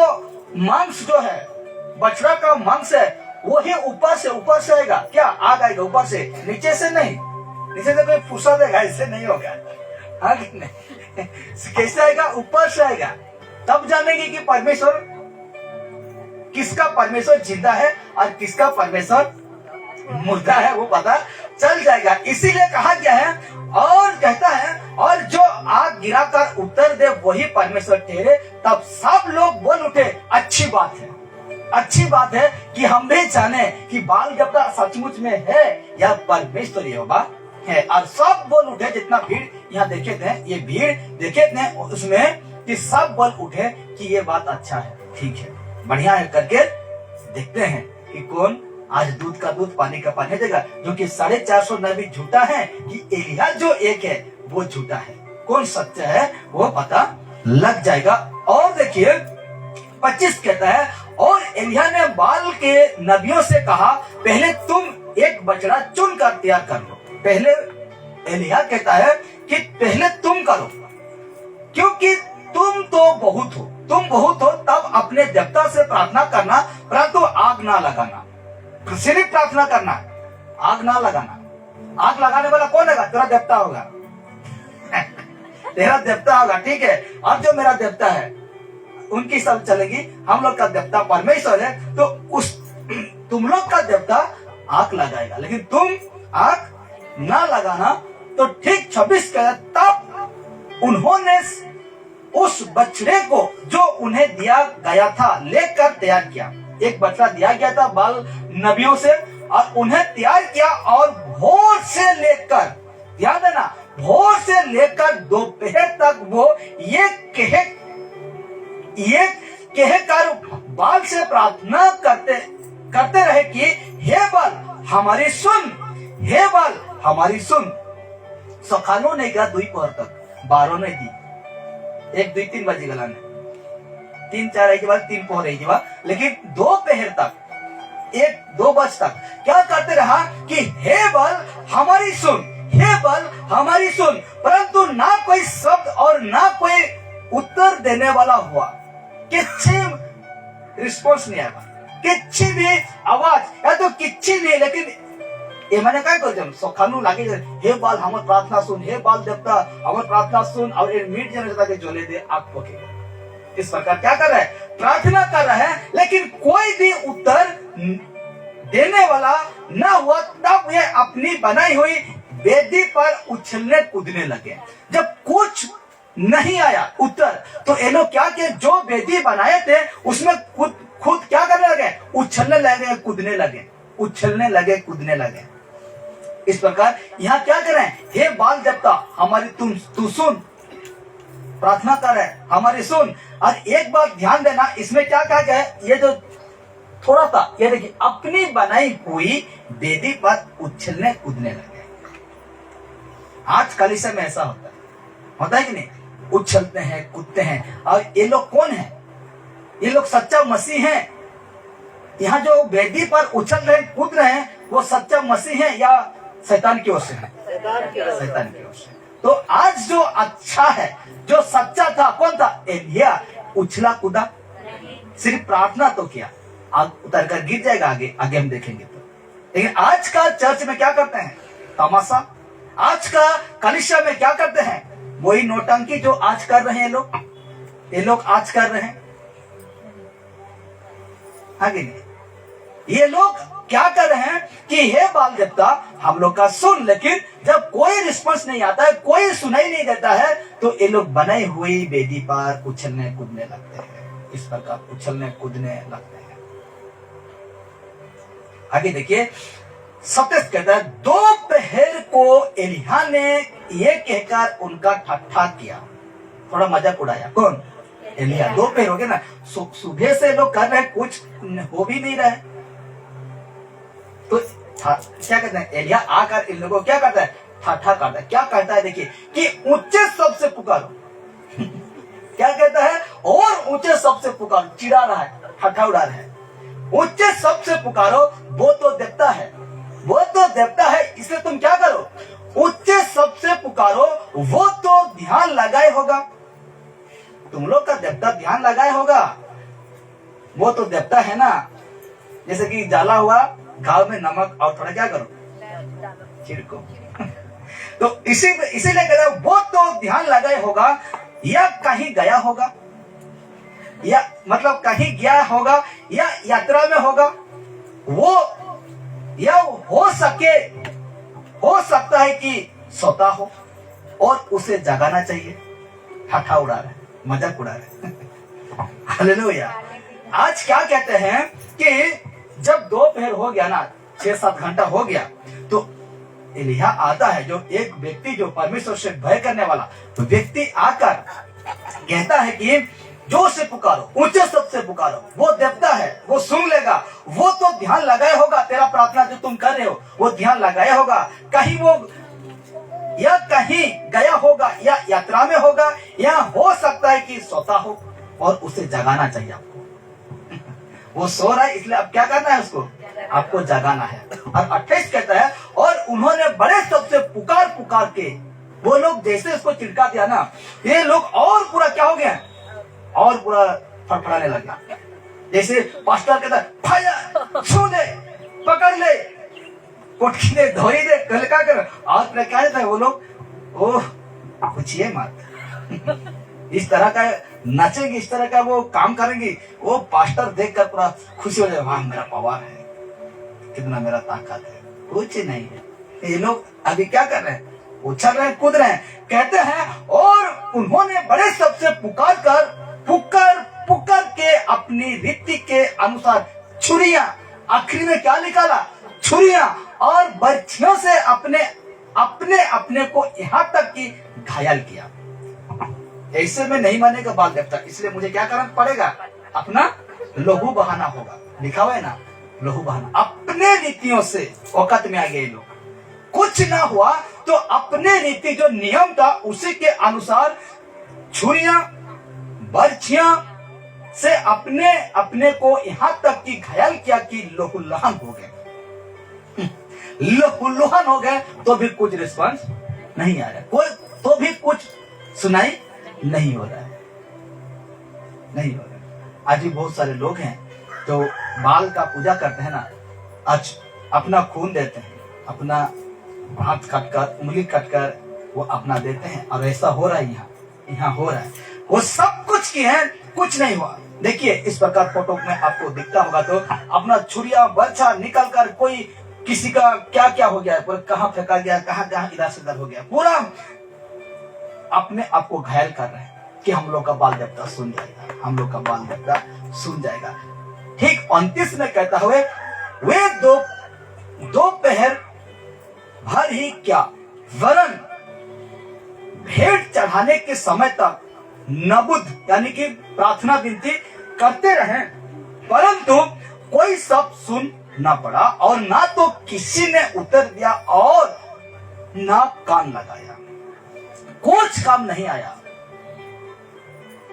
मांस जो है, बछड़ा का मांस है, वही ऊपर से आएगा। क्या आग आएगा ऊपर से, नीचे से नहीं। नीचे से कोई फुसा देगा, इससे नहीं होगा। आग नहीं, कैसे आएगा? ऊपर से आएगा। तब जानेंगे कि परमेश्वर, किसका परमेश्वर जिंदा है और किसका परमेश्वर मुर्दा है, वो पता चल जाएगा। इसीलिए कहा गया है, और कहता है, और जो आग गिराकर उत्तर दे वही परमेश्वर ठहरे। तब सब लोग बोल उठे, अच्छी बात है, अच्छी बात है कि हम भी जाने कि बाल देवता सचमुच में है या परमेश्वर यहोवा है। और सब बोल उठे, जितना भीड़ यहाँ देखे थे, ये भीड़ देखे थे उसमें, कि सब बोल उठे कि ये बात अच्छा है, ठीक है, बढ़िया है, करके देखते हैं कि कौन आज दूध का दूध पानी का पानी देगा। जो कि 450 नबी झूठा है, कि एलिया जो एक है वो झूठा है, कौन सत्य है वो पता लग जाएगा। और देखिए 25 कहता है, और एलिया ने बाल के नबियों से कहा, पहले तुम एक बछड़ा चुन कर तैयार कर लो। पहले एलिया कहता है कि पहले तुम करो, क्योंकि तुम तो बहुत हो, तुम बहुत हो, तब अपने देवता से प्रार्थना करना, परंतु आग ना लगाना। सिर्फ प्रार्थना करना, आग ना लगाना। आग लगाने वाला कौन है? तेरा देवता होगा तेरा देवता होगा, ठीक है। और जो मेरा देवता है उनकी सब चलेगी। हम लोग का देवता परमेश्वर है, तो उस तुम लोग का देवता आग लगाएगा, लेकिन तुम आग ना लगाना। तो ठीक 26 का, तब उन्होंने उस बछड़े को जो उन्हें दिया गया था लेकर तैयार किया। एक बछड़ा दिया गया था बाल नबियों से, और उन्हें तैयार किया, और भोर से लेकर, ध्यान देना, भोर से लेकर दोपहर तक वो ये कहकर बाल से प्रार्थना करते रहे कि हे बाल हमारी सुन, हे बाल हमारी सुन। सखानो नहीं गया 2 पहर तक, 12 नहीं दी, 1, 2, 3 बजे गला ने 3, 4 के बाद 3 पहर रही, लेकिन दोपहर तक 1, 2 बज तक क्या करते रहा कि हे बाल हमारी सुन, हे बाल हमारी सुन, परंतु ना कोई शब्द और ना कोई उत्तर देने वाला हुआ, किसी रिस्पॉन्स नहीं आया। किच्छी भी आवाज या तो किच्छी नहीं, लेकिन ये मैंने क्या कर सखानु लागे हे बाल हमर प्रार्थना सुन, हे बाल देवता हमर प्रार्थना सुन, और ये मीट जनता के जोले दे आप पके। इस प्रकार क्या कर रहा है, प्रार्थना कर रहा है, लेकिन कोई भी उत्तर देने वाला ना हुआ। तब ये अपनी बनाई हुई वेदी पर उछलने कूदने लगे। जब कुछ नहीं आया उत्तर, तो ये लोग क्या किए, जो वेदी बनाए थे उसमें खुद क्या करने लगे, उछलने लगे, कूदने लगे, उछलने लगे, कूदने लगे। इस प्रकार यहाँ क्या कर रहे हैं, हे बाल देवता हमारी तू सुन, प्रार्थना कर रहे हैं हमारी सुन। और एक बात ध्यान देना, इसमें क्या कहा गया है, ये जो थोड़ा सा ये देखिए, अपनी बनाई हुई वेदी पर उछलने कूदने लगे। आज कलीसिया में ऐसा होता है कि नहीं, उछलते हैं, कूदते हैं। और ये लोग कौन है, ये लोग सच्चा मसीह हैं। यहाँ जो वेदी पर उछल रहे हैं, कूद रहे हैं, वो सच्चा मसीह है या शैतान की ओर से है? शैतान की ओर से। तो आज जो अच्छा है, जो सच्चा था, कौन था, एलिया। उछला कूदा, सिर्फ प्रार्थना तो किया, आग उतर कर गिर जाएगा, आगे आगे हम देखेंगे तो। लेकिन आज का चर्च में क्या करते हैं, तमाशा। आज का कलीसिया में क्या करते हैं, वही नौटंकी जो आज कर रहे हैं ये लोग आज कर रहे हैं। आगे नहीं, ये लोग क्या कर रहे हैं कि हे बाल देवता हम लोग का सुन, लेकिन जब कोई रिस्पॉन्स नहीं आता है, कोई सुनाई नहीं देता है, तो ये लोग बनाई हुई वेदी पर उछलने कूदने लगते हैं। इस प्रकार उछलने कूदने लगते हैं। आगे देखिए, सत्य कहता है, दोपहर को एलिया ने ये कहकर उनका ठट्ठा किया, थोड़ा मजाक उड़ाया। कौन, एलिया। दोपहर हो गया ना, सुबह से लोग कर रहे हैं, कुछ हो भी नहीं रहा है, तो क्या कहते हैं, एलिया आकर इन लोगों को क्या करता है, ठट्ठा करता है। क्या कहता है, देखिए कि ऊंचे सबसे पुकारो क्या कहता है, और ऊंचे सबसे पुकारो, चिढ़ा रहा है, ठट्ठा उड़ा रहा है। ऊंचे सबसे पुकारो, वो तो देवता है, वो तो देवता है, इसलिए तुम क्या करो, ऊंचे सबसे पुकारो, वो तो ध्यान लगाए होगा। तुम लोग का देवता ध्यान लगाए होगा, वो तो देवता है ना। जैसे कि जाला हुआ घाव में नमक और थोड़ा क्या करो, छिड़को। तो इसीलिए कहता है, वो तो ध्यान लगाए होगा, या कहीं गया होगा, या मतलब कहीं गया होगा, या यात्रा में होगा, वो या हो सकता है कि सोता हो और उसे जगाना चाहिए। ठट्ठा उड़ा रहे, मजाक उड़ा रहे। हालेलुया। आज क्या कहते हैं कि जब दोपहर हो गया ना, 6-7 घंटा हो गया, तो एलिया आता है, जो एक व्यक्ति जो परमेश्वर से भय करने वाला व्यक्ति आकर कहता है कि जोर से पुकारो, ऊंचे सबसे पुकारो, वो देवता है, वो सुन लेगा, वो तो ध्यान लगाए होगा, तेरा प्रार्थना जो तुम कर रहे हो वो ध्यान लगाया होगा। कहीं वो या कहीं गया होगा, या यात्रा में होगा, या हो सकता है कि सोता हो और उसे जगाना चाहिए आपको। वो सो रहा है, इसलिए अब क्या करना है, उसको आपको जगाना है। और 28 कहता है, और उन्होंने बड़े सबसे पुकार के, वो लोग जैसे उसको चिढ़का दिया ना, ये लोग और पूरा क्या हो गया, और पूरा फड़फड़ाने लगे। जैसे पास्टर कहता है, फायर, छू दे, पकड़ ले, कोटकी दे, धोई दे, पहले क्या कर, और क्या रहता है, वो लोग ओह पूछिए मत। इस तरह का नाचेंगे, इस तरह का वो काम करेंगे, वो पास्टर देखकर पूरा खुशी हो जाए, वाह मेरा पावर है, कितना मेरा ताकत है। कुछ नहीं है। ये लोग अभी क्या कर रहे हैं, उछल रहे हैं, कूद रहे हैं। कहते हैं, और उन्होंने बड़े सबसे पुकार के अपनी रीति के अनुसार छुरियां, आखिरी में क्या निकाला, छुरियां और बर्छियों से अपने को यहाँ तक कि घायल किया। ऐसे में नहीं मानेगा बाल देवता, इसलिए मुझे क्या करना पड़ेगा, अपना लहू बहाना होगा। लिखा हुआ है ना, लहू बहाना। अपने रीतियों से औकात में आ गए लोग, कुछ ना हुआ तो अपने रीति जो नियम था उसी के अनुसार छुरियां बर्छियां से अपने को यहां तक कि घायल किया कि लहूलुहान हो गए। लहूलुहान हो गए तो भी कुछ रिस्पॉन्स नहीं आ रहा है, कोई तो भी कुछ सुनाई नहीं हो रहा है, नहीं हो रहा है। आज भी बहुत सारे लोग हैं तो बाल का पूजा करते हैं ना, आज अपना खून देते हैं, अपना हाथ काटकर, उंगली काटकर वो अपना देते हैं। और ऐसा हो रहा है यहाँ हो रहा है। वो सब कुछ किए हैं, कुछ नहीं हुआ। देखिए इस प्रकार फोटो में आपको दिखता होगा तो अपना छुरिया बर्छा निकल कर कोई किसी का क्या क्या हो गया, पूरा कहाँ फेंका गया, कहाँ इधर से उधर हो गया, पूरा अपने आप को घायल कर रहे हैं कि हम लोग का बाल देवता सुन जाएगा, हम लोग का बाल देवता सुन जाएगा। ठीक 29 में कहता हुए, वे दोपहर भर ही क्या वरन भेंट चढ़ाने के समय तक नबुद यानी कि प्रार्थना विनती करते रहे, परंतु कोई सब सुन ना पड़ा और ना तो किसी ने उत्तर दिया और ना कान लगाया, कुछ काम नहीं आया।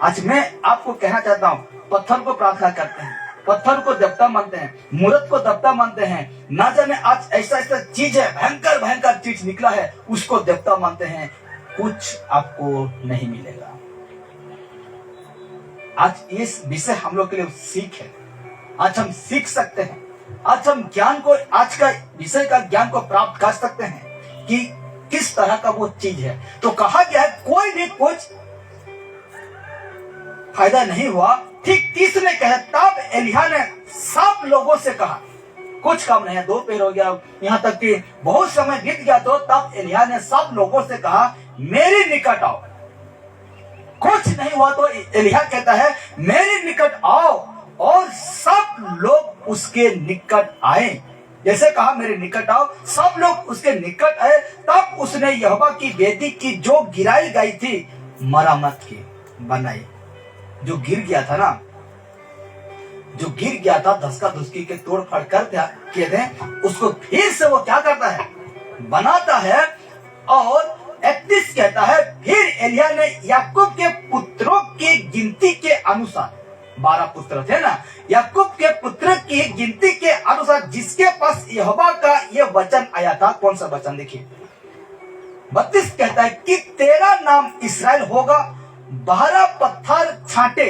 आज मैं आपको कहना चाहता हूं, पत्थर को प्रार्थना करते हैं, पत्थर को देवता मानते हैं, मूर्त को देवता मानते हैं, ना जाने आज ऐसा ऐसा चीज है, भयंकर भयंकर चीज निकला है, उसको देवता मानते हैं, कुछ आपको नहीं मिलेगा। आज इस विषय हम लोग के लिए सीख है। आज हम सीख सकते हैं, आज हम ज्ञान को, आज का विषय का ज्ञान को प्राप्त कर सकते हैं कि किस तरह का वो चीज है। तो कहा गया है कोई भी कुछ फायदा नहीं हुआ। ठीक 30 ने कहा, तब एलिय्याह ने सब लोगों से कहा, कुछ काम नहीं है, दोपहर हो गया, यहाँ तक कि बहुत समय बीत गया, तो तब एलिय्याह ने सब लोगों से कहा, मेरे निकट आओ। कुछ नहीं हुआ तो एलिय्याह कहता है, मेरे निकट आओ, और सब लोग उसके निकट आए। जैसे कहा मेरे निकट आओ, सब लोग उसके निकट आए। तब उसने यहोवा की वेदी की जो गिराई गई थी मरम्मत की, बनाई। जो गिर गया था ना, जो गिर गया था, धसका धुसकी के तोड़ फाड़ कर किए थे, उसको फिर से वो क्या करता है, बनाता है। और 31 कहता है, फिर एलिय्याह ने याकूब के पुत्रों की गिनती के अनुसार, 12 पुत्र थे ना, याकूब के पुत्र की गिनती के अनुसार जिसके पास यहोवा का ये वचन आया था। कौन सा वचन देखिए, 32 कहता है कि तेरा नाम इसराइल होगा। 12 पत्थर छांटे,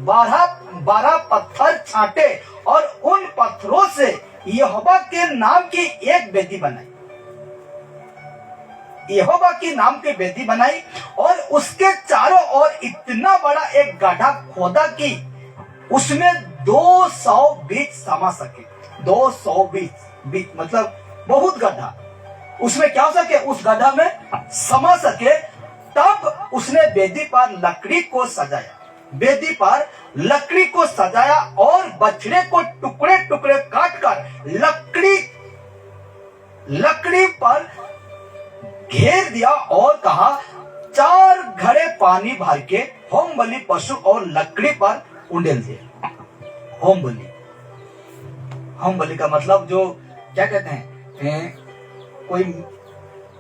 12 पत्थर छांटे और उन पत्थरों से यहोवा के नाम की एक वेदी बनाई, यहोवा की नाम की वेदी बनाई, और उसके चारों ओर इतना बड़ा एक गड्ढा खोदा कि उसमें 200 बीज समा सके। 200 बीज मतलब बहुत गड्ढा, उसमें क्या हो सके, उस गड्ढा में समा सके। तब उसने वेदी पर लकड़ी को सजाया, वेदी पर लकड़ी को सजाया और बछड़े को टुकड़े टुकड़े काटकर लकड़ी पर घेर दिया और कहा, 4 घड़े पानी भर के होम बलि पशु और लकड़ी पर उंडेल दिए। होम बलि का मतलब जो क्या कहते हैं, कोई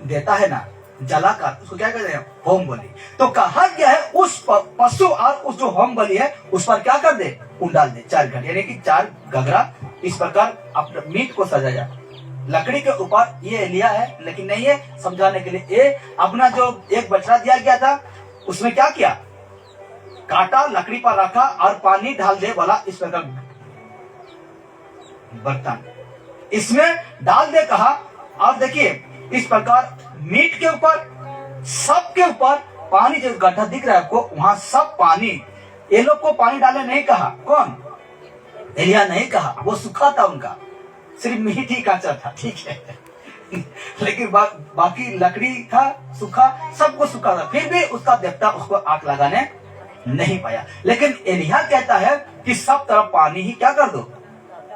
देता है ना जलाकर, उसको क्या कहते हैं, होम बलि। तो कहा गया है उस पशु और उस जो होम बलि है उस पर क्या कर दे, उंडाल दे 4 घड़े, यानी कि 4 घगरा। इस प्रकार अपने मीट को सजाया लकड़ी के ऊपर। ये एलिय्याह है, लेकिन नहीं है, समझाने के लिए। ये अपना जो एक बछड़ा दिया गया था उसमें क्या किया, काटा, लकड़ी पर रखा और पानी डाल दे बोला, इस प्रकार बर्तन इसमें डाल दे कहा। और देखिए इस प्रकार मीट के ऊपर, सब के ऊपर पानी, जो गड्ढा दिख रहा है आपको, वहां सब पानी। ये लोग को पानी डाले नहीं कहा, कौन, एलिय्याह नहीं कहा, वो सूखा था, उनका सिर्फ मीट ही कांचा था, ठीक है। लेकिन बाकी लकड़ी था, सूखा, सबको सूखा था, फिर भी उसका देवता उसको आग लगाने नहीं पाया। लेकिन एलिय्याह कहता है कि सब तरफ पानी ही क्या कर दो,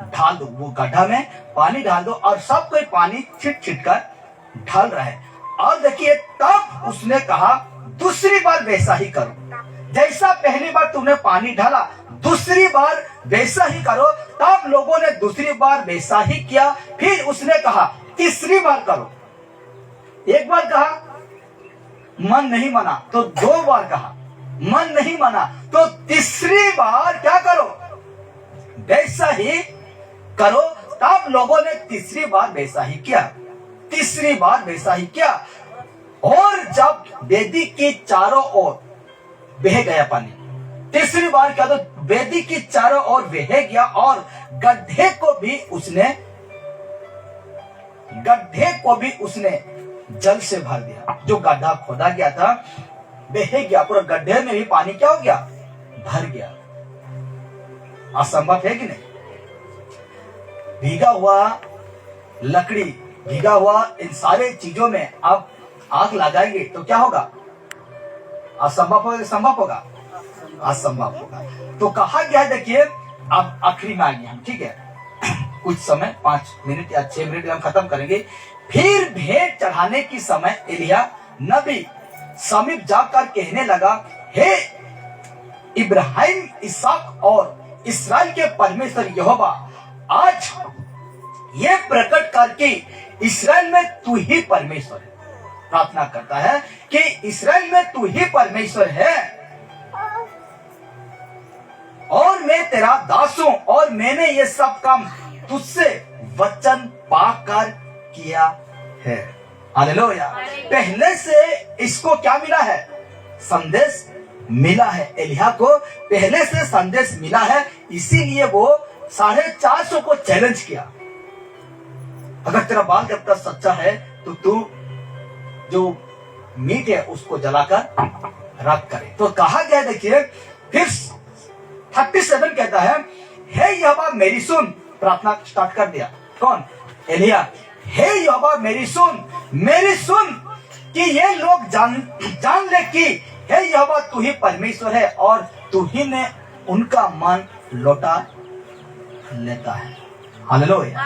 ढाल दो, वो गड्ढा में पानी डाल दो, और सब कोई पानी छिट छिट कर ढाल रहा है। और देखिए तब उसने कहा, दूसरी बार वैसा ही करो, जैसा पहली बार तुमने पानी ढाला, दूसरी बार वैसा ही करो। तब लोगों ने दूसरी बार वैसा ही किया। फिर उसने कहा, तीसरी बार करो। एक बार कहा, मन नहीं माना, तो 2 बार कहा, मन नहीं माना, तो तीसरी बार क्या करो, वैसा ही करो। तब लोगों ने तीसरी बार वैसा ही किया, तीसरी बार वैसा ही किया। और जब वेदी के चारों ओर बह गया पानी, तीसरी बार क्या, तो वेदी की चारों ओर बह गया और गड्ढे को भी उसने जल से भर दिया। जो गड्ढा खोदा गया था बह गया, पूरा गड्ढे में भी पानी क्या हो गया, भर गया। असंभव है कि नहीं? भीगा हुआ लकड़ी, भीगा हुआ इन सारे चीजों में आप आग लगाएंगे तो क्या होगा? असंभव होगा, संभव होगा? असंभव होगा। तो कहा गया, देखिए अब आखिरी में आ गए हम, ठीक है, कुछ समय 5 मिनट या 6 मिनट हम खत्म करेंगे। फिर भेंट चढ़ाने की समय एलिया नबी समीप जाकर कहने लगा, हे इब्राहिम, इसहाक और इस्राएल के परमेश्वर यहोवा, आज ये प्रकट करके इस्राएल में तू ही परमेश्वर है। प्रार्थना करता है कि इस्राएल में तू ही परमेश्वर है और मैं तेरा दास हूं और मैंने ये सब काम तुझसे वचन पाकर किया है। हालेलुया। पहले से इसको क्या मिला है? संदेश मिला है। एलिया को पहले से संदेश मिला है, इसीलिए वो 450 को चैलेंज किया। अगर तेरा बाल जब तक सच्चा है तो तू जो मीट है उसको जलाकर रख करे। तो कहा गया, देखिए फिर 37 कहता है, हे यहोवा मेरी सुन। प्रार्थना स्टार्ट कर दिया कौन? एलिया। हे यहोवा मेरी सुन कि ये लोग जान ले कि हे यहोवा तू ही परमेश्वर है और तू ही ने उनका मन लौटा लेता है। हालेलुया।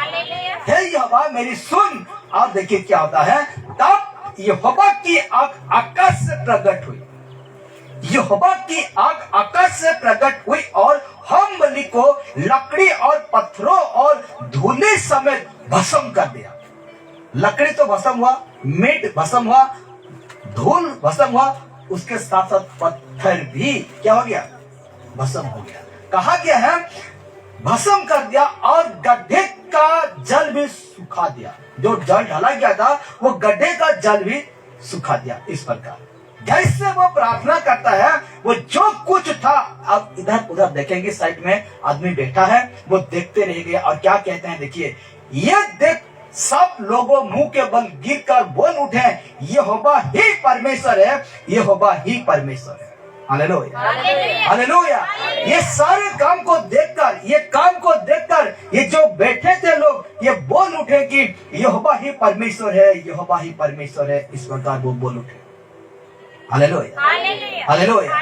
हे यहोवा मेरी सुन। और देखिए क्या होता है, तब यहोवा की आग आकाश से प्रकट हुई। यहोवा की आग आकाश से प्रकट हुई और हम बलि को लकड़ी और पत्थरों और धूली समेत भस्म कर दिया। लकड़ी तो भस्म हुआ, मीट भस्म हुआ, धूल भस्म हुआ, उसके साथ साथ पत्थर भी क्या हो गया? भस्म हो गया। कहा गया है भस्म कर दिया और गड्ढे का जल भी सुखा दिया। जो जल ढला गया था वो गड्ढे का जल भी सुखा दिया। इस प्रकार जैसे वो प्रार्थना करता है, वो जो कुछ था, अब इधर उधर देखेंगे, साइड में आदमी बैठा है, वो देखते रह गए और क्या कहते हैं, देखिए, ये देख सब लोगों मुंह के बल गिरकर बोल उठे, यहोवा ही परमेश्वर है, यहोवा ही परमेश्वर है। Hallelujah, hallelujah. ये सारे काम को देखकर ये जो बैठे थे लोग, ये बोल उठे कि यहोवा ही परमेश्वर है, यहोवा ही परमेश्वर है। इस प्रकार वो बोल उठे। Hallelujah, hallelujah.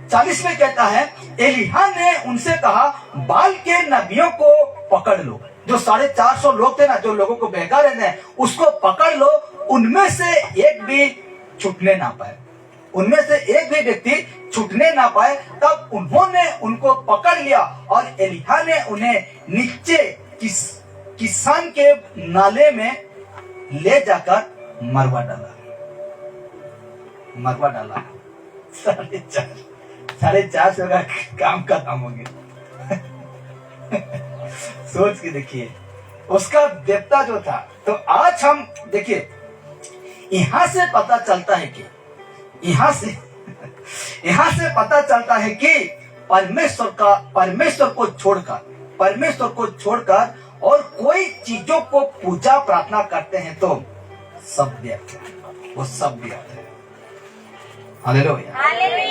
40 में कहता है, एलिया ने उनसे कहा, बाल के नबियों को पकड़ लो। जो 450 लोग थे ना, जो लोगों को बहका रहे थे, उसको पकड़ लो, उनमें से एक भी छूटने ना पाए, उनमें से एक भी व्यक्ति छूटने ना पाए। तब उन्होंने उनको पकड़ लिया और एलिया ने उन्हें नीचे किसान के नाले में ले जाकर मरवा डाला। 450 का काम खत्म हो गया। सोच के देखिए उसका देवता जो था। तो आज हम देखिए, यहां से पता चलता है कि परमेश्वर को छोड़कर और कोई चीजों को पूजा प्रार्थना करते हैं तो सब व्यर्थ है, वो सब व्यर्थ है। हालेलुया,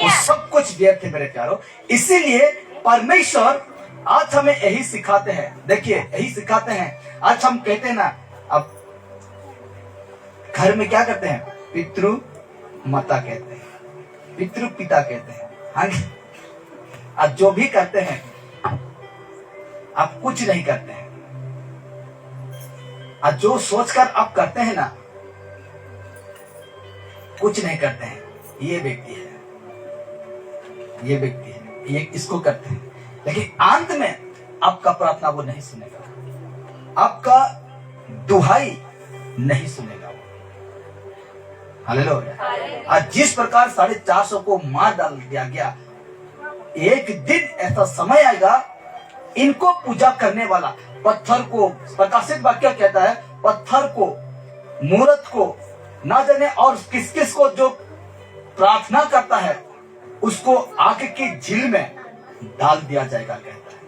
वो सब कुछ व्यर्थ है मेरे प्यारों। इसीलिए परमेश्वर आज हमें यही सिखाते हैं। देखिए यही सिखाते हैं। आज हम कहते हैं ना, अब घर में क्या करते हैं? पितृ माता कहते हैं, पितृ पिता कहते हैं। हाँ, अब जो भी करते हैं आप कुछ नहीं करते हैं। आज जो सोचकर आप करते हैं ना, कुछ नहीं करते हैं। ये व्यक्ति है, ये इसको करते हैं, लेकिन अंत में आपका प्रार्थना वो नहीं सुनेगा, आपका दुहाई नहीं सुनेगा वो। हालेलुया। आज जिस प्रकार 450 को मार डाल दिया गया, एक दिन ऐसा समय आएगा, इनको पूजा करने वाला पत्थर को, प्रकाशित वाक्य कहता है, पत्थर को, मूर्त को, ना जाने और किस किस को जो प्रार्थना करता है, उसको आग की झील में डाल दिया जाएगा, कहता है।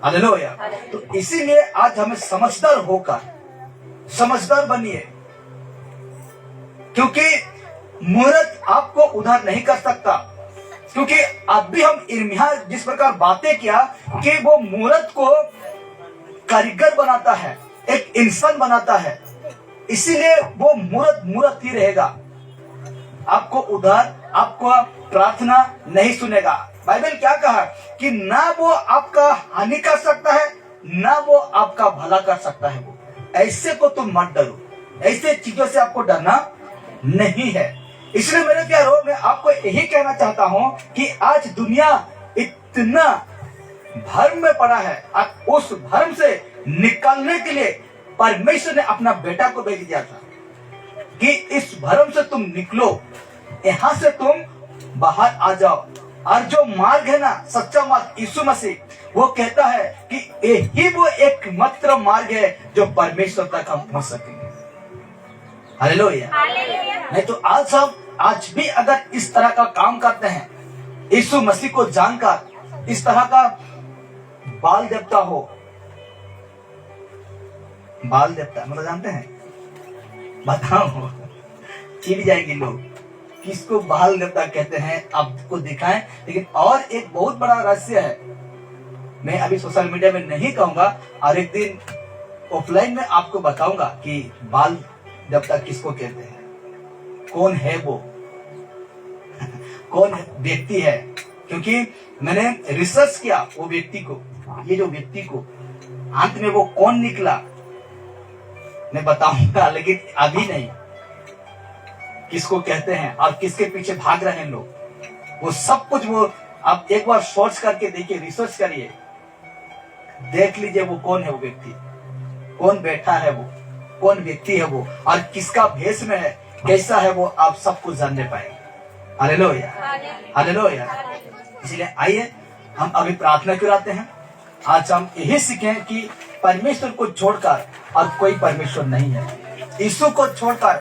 हालेलुया। तो इसीलिए आज हमें समझदार होकर समझदार बनिए, क्योंकि मूर्त आपको उधार नहीं कर सकता। क्योंकि अभी हम इर्मिया जिस प्रकार बातें किया कि वो मूर्त को कारीगर बनाता है, एक इंसान बनाता है, इसीलिए वो मूर्त ही रहेगा। आपको उधार, आपको प्रार्थना नहीं सुनेगा। बाइबल क्या कहा कि ना वो आपका हानि कर सकता है, ना वो आपका भला कर सकता है। वो ऐसे को तुम मत डरो, ऐसे चीजों से आपको डरना नहीं है। इसलिए मेरे प्यारो, मैं आपको यही कहना चाहता हूं कि आज दुनिया इतना भ्रम में पड़ा है, उस भ्रम से निकलने के लिए परमेश्वर ने अपना बेटा को भेज दिया था कि इस भ्रम से तुम निकलो, यहां से तुम बाहर आ जाओ। और जो मार्ग है ना, सच्चा मार्ग यीशु मसीह, वो कहता है कि यही वो एकमात्र मार्ग है जो परमेश्वर तक हम पहुंच सकेंगे। हालेलुया। नहीं तो आज भी अगर इस तरह का काम करते हैं, यीशु मसीह को जानकर इस तरह का बाल देवता हो, बाल देवता मतलब जानते हैं, बताओ चिढ़ जाएंगे लोग, किसको बाल देवता कहते हैं आपको दिखाएं। लेकिन और एक बहुत बड़ा रहस्य है, मैं अभी सोशल मीडिया में नहीं कहूंगा, और एक दिन ऑफलाइन में आपको बताऊंगा कि बाल देवता किसको कहते हैं, कौन है वो कौन व्यक्ति है। क्योंकि मैंने रिसर्च किया वो व्यक्ति को, ये जो व्यक्ति को अंत में वो कौन निकला मैं बताऊंगा, लेकिन अभी नहीं। किसको कहते हैं और किसके पीछे भाग रहे हैं लोग, वो सब कुछ वो आप एक बार सर्च करके देखिए, रिसर्च करिए, देख लीजिए वो कौन है, वो व्यक्ति कौन बैठा है, वो कौन व्यक्ति है वो, और किसका भेष में है, कैसा है वो, आप सब कुछ जानने पाएंगे। Hallelujah, hallelujah. इसलिए आइए हम अभी प्रार्थना कराते हैं। आज हम यही सीखें कि परमेश्वर को छोड़कर और कोई परमेश्वर नहीं है, यीशु को छोड़कर